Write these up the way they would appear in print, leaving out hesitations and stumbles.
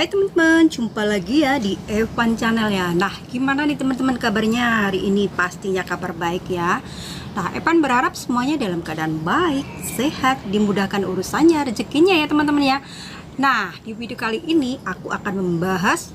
Hai teman-teman, jumpa lagi ya di Evan Channel ya. Nah, gimana nih teman-teman kabarnya hari ini? Pastinya kabar baik ya. Nah, Evan berharap semuanya dalam keadaan baik, sehat, dimudahkan urusannya, rezekinya ya teman-teman ya. Nah, di video kali ini aku akan membahas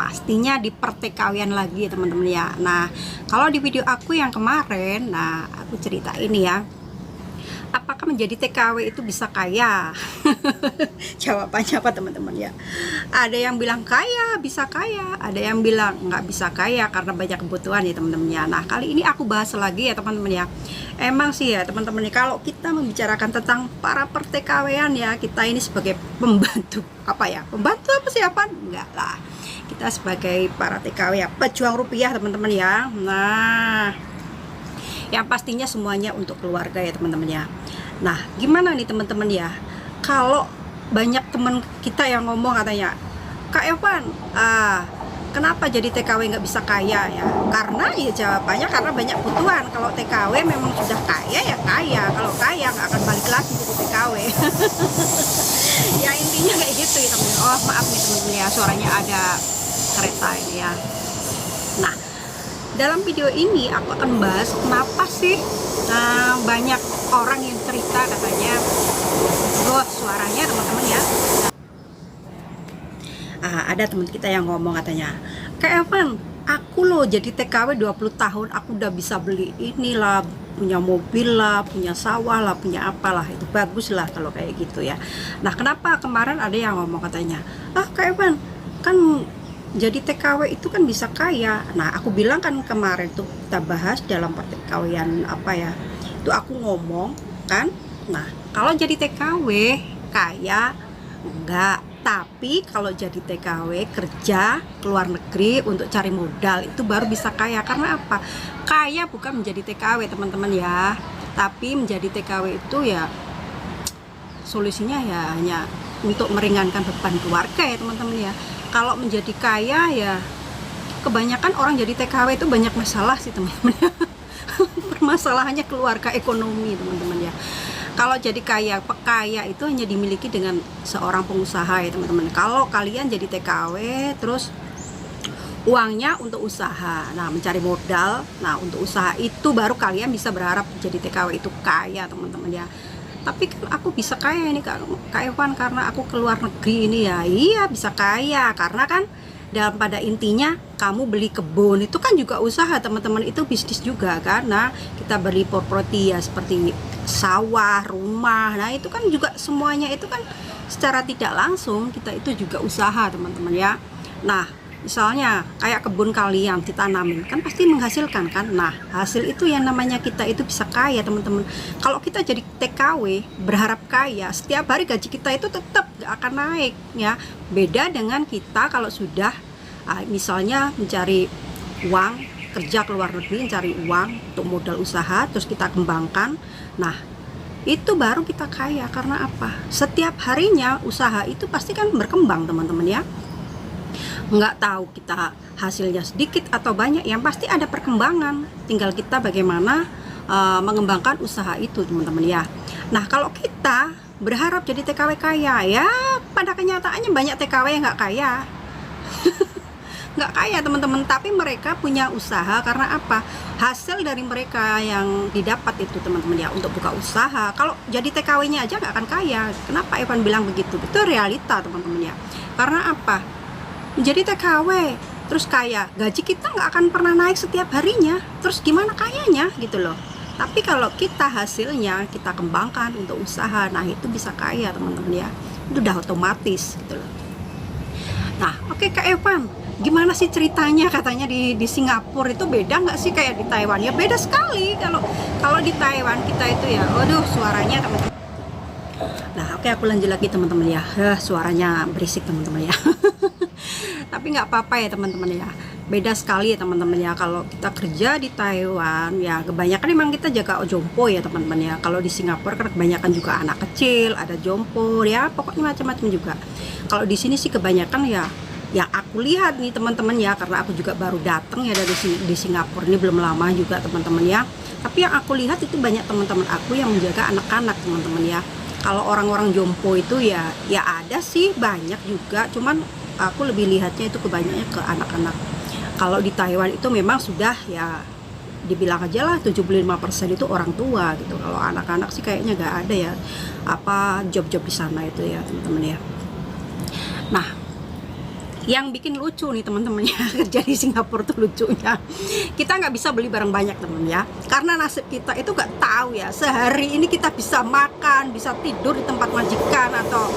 pastinya di pertikaian lagi ya teman-teman ya. Nah, kalau di video aku yang kemarin, aku cerita ini ya. Apakah menjadi TKW itu bisa kaya? Jawabannya apa teman-teman ya? Ada yang bilang kaya, bisa kaya. Ada yang bilang nggak bisa kaya karena banyak kebutuhan ya teman-teman ya. Nah, kali ini aku bahas lagi ya teman-teman ya. Emang sih ya teman-teman, kalau kita membicarakan tentang para pertikaian ya, kita ini sebagai pembantu apa ya? Pembantu apa sih apa? Enggak lah. Kita sebagai para TKW ya, pejuang rupiah teman-teman ya. Nah, yang pastinya semuanya untuk keluarga ya teman-teman ya. Nah, gimana nih teman-teman ya, kalau banyak teman kita yang ngomong katanya, Kak Evan, kenapa jadi TKW nggak bisa kaya ya? Karena ya jawabannya karena banyak kebutuhan. Kalau TKW memang sudah kaya ya kaya, kalau kaya nggak akan balik lagi jadi TKW. Ya intinya kayak gitu ya teman-teman. Oh maaf nih teman-teman ya, suaranya ada kereta ini ya. Nah, dalam video ini aku akan bahas kenapa sih banyak orang yang cerita katanya, suaranya teman-teman ya. Ada teman kita yang ngomong katanya, Kak Evan, aku loh jadi TKW 20 tahun, aku udah bisa beli inilah, punya mobil lah, punya sawah lah, punya apalah, itu bagus lah kalau kayak gitu ya. Nah, kenapa kemarin ada yang ngomong katanya, Kak Evan, kan jadi TKW itu kan bisa kaya. Nah, aku bilang kan kemarin tuh kita bahas dalam pertikaian apa ya, itu aku ngomong kan. Nah, kalau jadi TKW kaya enggak, tapi kalau jadi TKW kerja keluar negeri untuk cari modal itu baru bisa kaya. Karena apa? Kaya bukan menjadi TKW teman-teman ya, tapi menjadi TKW itu ya solusinya ya hanya untuk meringankan beban keluarga ya teman-teman ya. Kalau menjadi kaya ya kebanyakan orang jadi TKW itu banyak masalah sih teman-teman. Permasalahannya keluarga, ekonomi teman-teman ya. Kalau jadi kaya itu hanya dimiliki dengan seorang pengusaha ya teman-teman. Kalau kalian jadi TKW terus uangnya untuk usaha, nah mencari modal, nah untuk usaha itu baru kalian bisa berharap jadi TKW itu kaya teman-teman ya. Tapi kan aku bisa kaya ini Kak Evan karena aku keluar negeri ini ya. Iya bisa kaya karena kan dalam pada intinya kamu beli kebun itu kan juga usaha teman-teman, itu bisnis juga kan. Nah, kita beli properti ya seperti sawah, rumah, nah itu kan juga semuanya itu kan secara tidak langsung kita itu juga usaha teman-teman ya. Nah, misalnya kayak kebun kalian ditanamin kan pasti menghasilkan kan. Nah, hasil itu yang namanya kita itu bisa kaya teman-teman. Kalau kita jadi TKW berharap kaya, setiap hari gaji kita itu tetap gak akan naik ya. Beda dengan kita kalau sudah misalnya mencari uang, kerja ke luar negeri mencari uang untuk modal usaha terus kita kembangkan. Nah, itu baru kita kaya. Karena apa? Setiap harinya usaha itu pasti kan berkembang teman-teman ya. Nggak tahu kita hasilnya sedikit atau banyak, yang pasti ada perkembangan, tinggal kita bagaimana mengembangkan usaha itu teman-teman ya. Nah, kalau kita berharap jadi TKW kaya ya, pada kenyataannya banyak TKW yang nggak kaya. Nggak kaya teman-teman, tapi mereka punya usaha. Karena apa? Hasil dari mereka yang didapat itu teman-teman ya untuk buka usaha. Kalau jadi TKW-nya aja nggak akan kaya. Kenapa Evan bilang begitu? Itu realita teman-teman ya. Karena apa? Jadi TKW terus kaya, gaji kita nggak akan pernah naik setiap harinya, terus gimana kayanya gitu loh. Tapi kalau kita hasilnya kita kembangkan untuk usaha, nah itu bisa kaya teman-teman ya, itu udah otomatis gitu loh. Nah, oke Kak Evan, gimana sih ceritanya katanya di Singapura itu beda nggak sih kayak di Taiwan? Ya beda sekali. Kalau di Taiwan kita itu ya, aduh suaranya teman-teman. Nah, oke aku lanjut lagi teman-teman ya. Suaranya berisik teman-teman ya. Tapi nggak apa-apa ya teman-teman ya, beda sekali ya teman-teman ya. Kalau kita kerja di Taiwan ya kebanyakan memang kita jaga jompo ya teman-teman ya. Kalau di Singapura kan kebanyakan juga anak kecil, ada jompo ya, pokoknya macam-macam juga. Kalau di sini sih kebanyakan ya yang aku lihat nih teman-teman ya, karena aku juga baru datang ya dari di Singapura ini belum lama juga teman-teman ya. Tapi yang aku lihat itu banyak teman-teman aku yang menjaga anak-anak teman-teman ya. Kalau orang-orang jompo itu ya ada sih banyak juga, cuman aku lebih lihatnya itu kebanyakannya ke anak-anak. Kalau di Taiwan itu memang sudah ya dibilang aja lah 75% itu orang tua gitu. Kalau anak-anak sih kayaknya nggak ada ya apa job-job di sana itu ya teman-teman ya. Nah, yang bikin lucu nih teman-teman ya, kerja di Singapura tuh lucunya kita nggak bisa beli barang banyak teman ya, karena nasib kita itu nggak tahu ya sehari ini kita bisa makan, bisa tidur di tempat majikan atau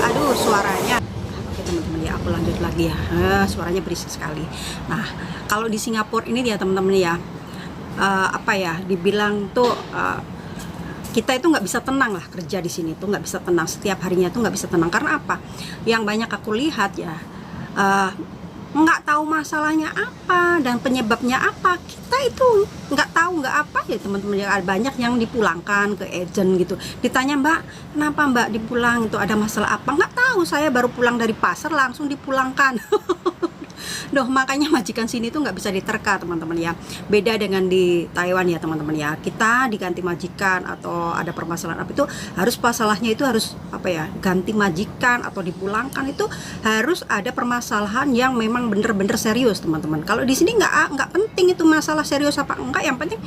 aduh suaranya. Oke teman-teman ya, aku lanjut lagi ya. Suaranya berisik sekali. Nah, kalau di Singapura ini ya teman-teman ya, apa ya dibilang tuh kita itu nggak bisa tenang lah kerja di sini tuh, nggak bisa tenang setiap harinya tuh nggak bisa tenang. Karena apa? Yang banyak aku lihat ya, nggak tahu masalahnya apa dan penyebabnya apa, kita itu nggak tahu nggak apa ya teman-teman ya. Banyak yang dipulangkan ke agent gitu, ditanya mbak kenapa mbak dipulang, itu ada masalah apa, nggak tahu, saya baru pulang dari pasar langsung dipulangkan. Doh, makanya majikan sini tuh nggak bisa diterka teman-teman ya. Beda dengan di Taiwan ya teman-teman ya. Kita diganti majikan atau ada permasalahan apa itu harus masalahnya itu harus apa ya, ganti majikan atau dipulangkan itu harus ada permasalahan yang memang bener-bener serius teman-teman. Kalau di sini nggak penting itu masalah serius apa enggak, yang penting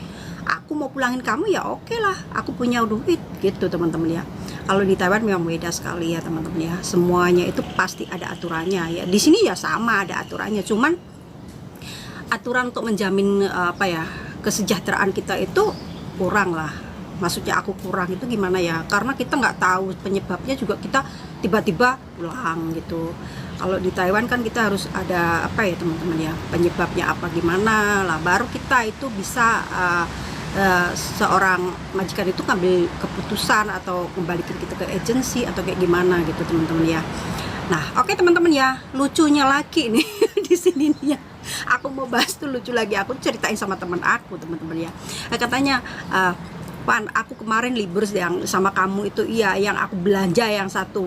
aku mau pulangin kamu ya oke lah, aku punya duit gitu teman-teman ya. Kalau di Taiwan memang beda sekali ya teman-teman ya, semuanya itu pasti ada aturannya ya. Di sini ya sama ada aturannya, cuman aturan untuk menjamin apa ya kesejahteraan kita itu kurang lah. Maksudnya aku kurang itu gimana ya, karena kita nggak tahu penyebabnya juga, kita tiba-tiba pulang gitu. Kalau di Taiwan kan kita harus ada apa ya teman-teman ya, penyebabnya apa gimana lah, baru kita itu bisa seorang majikan itu ngambil keputusan atau kembalikan kita ke agensi atau kayak gimana gitu teman-teman ya. Nah, oke teman-teman ya, lucunya lagi nih di sini nih ya. Aku mau bahas tuh lucu lagi, aku ceritain sama teman aku teman-teman ya. Katanya Pan, aku kemarin libur yang sama kamu itu, iya yang aku belanja yang satu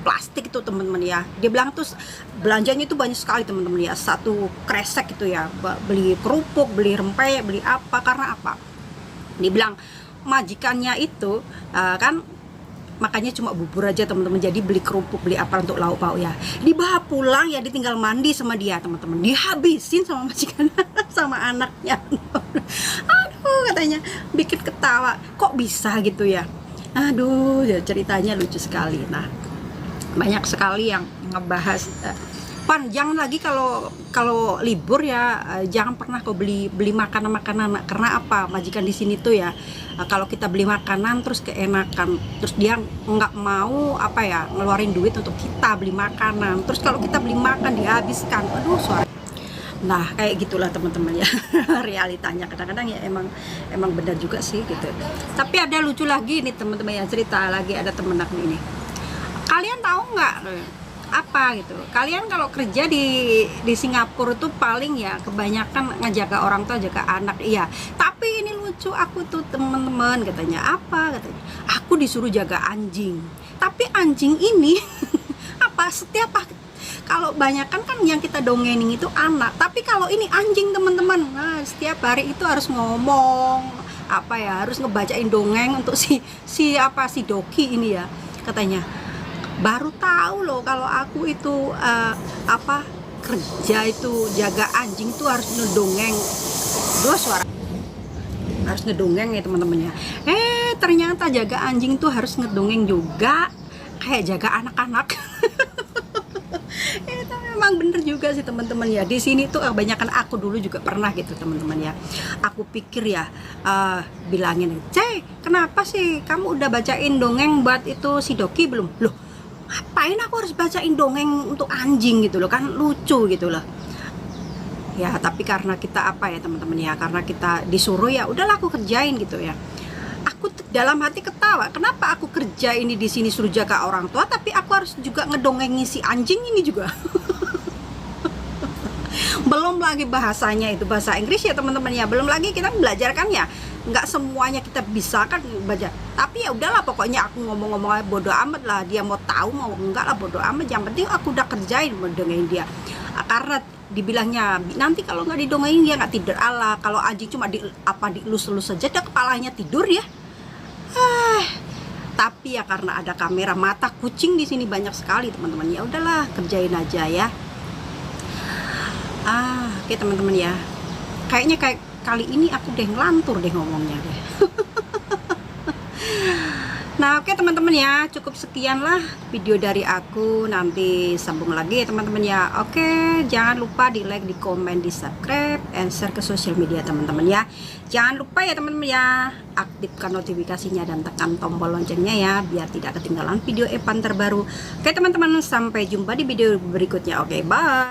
plastik itu teman-teman ya. Dia bilang tuh belanjanya itu banyak sekali teman-teman ya, satu kresek itu ya, beli kerupuk, beli rempeyek, beli apa, karena apa? Dia bilang majikannya itu kan makanya cuma bubur aja teman-teman, jadi beli kerupuk, beli apa untuk lauk pauk ya, dibawa pulang ya, ditinggal mandi sama dia teman-teman, dihabisin sama majikan sama anaknya. Aduh, katanya bikin ketawa, kok bisa gitu ya. Aduh ya, ceritanya lucu sekali. Nah, banyak sekali yang ngebahas Pan, jangan lagi kalau libur ya, jangan pernah kau beli makanan, karena apa, majikan di sini tuh ya, kalau kita beli makanan terus keenakan, terus dia nggak mau apa ya ngeluarin duit untuk kita beli makanan, terus kalau kita beli makan dihabiskan. Aduh suara. Nah kayak gitulah teman-teman ya. Realitanya kadang-kadang ya emang benar juga sih gitu. Tapi ada lucu lagi nih teman-teman ya, cerita lagi, ada temen aku ini, kalian tahu nggak apa gitu, kalian kalau kerja di Singapura tuh paling ya kebanyakan ngejaga orang tua, jaga anak, iya, tapi ini lucu, aku tuh teman-teman katanya apa, katanya aku disuruh jaga anjing, tapi anjing ini apa setiap kalau banyakan kan yang kita dongengin itu anak, tapi kalau ini anjing teman-teman, nah setiap hari itu harus ngomong apa ya, harus ngebacain dongeng untuk si Doki ini ya. Katanya baru tahu loh kalau aku itu apa kerja itu jaga anjing itu harus ngedongeng. Dua suara harus ngedongeng ya teman-teman ya. Ternyata jaga anjing tuh harus ngedongeng juga kayak jaga anak-anak. Itu memang bener juga sih teman-teman ya. Di sini tuh kebanyakan, aku dulu juga pernah gitu teman-teman ya. Aku pikir ya bilangin, kenapa sih kamu udah bacain dongeng buat itu si Doki belum? Loh, ngapain aku harus bacain dongeng untuk anjing gitu loh, kan lucu gitu loh ya. Tapi karena kita apa ya teman-teman ya, karena kita disuruh ya udahlah aku kerjain gitu ya. Aku dalam hati ketawa, kenapa aku kerja ini di sini suruh jaga orang tua, tapi aku harus juga ngedongengin si anjing ini juga. Belum lagi bahasanya itu bahasa Inggris ya teman-teman ya, belum lagi kita belajar kan ya, nggak semuanya kita bisa kan baca, tapi ya udahlah pokoknya aku ngomong-ngomong bodo amat lah, dia mau tahu mau enggak lah bodo amat, yang penting aku udah kerjain mendongengin dia. Karena dibilangnya nanti kalau nggak didongengin dia nggak tidur, Allah kalau anjing cuma dielus-elus saja dah kepalanya tidur ya. Tapi tapi ya karena ada kamera, mata kucing di sini banyak sekali teman-teman. Ya udahlah, kerjain aja ya. Oke teman-teman ya. Kayaknya kayak kali ini aku deh ngelantur deh ngomongnya deh. Nah oke teman-teman ya, cukup sekian lah video dari aku. Nanti sambung lagi ya teman-teman ya. Oke, jangan lupa di like, di komen, di subscribe, and share ke sosial media teman-teman ya. Jangan lupa ya teman-teman ya, aktifkan notifikasinya dan tekan tombol loncengnya ya, biar tidak ketinggalan video Evan terbaru. Oke teman-teman, sampai jumpa di video berikutnya. Oke, bye.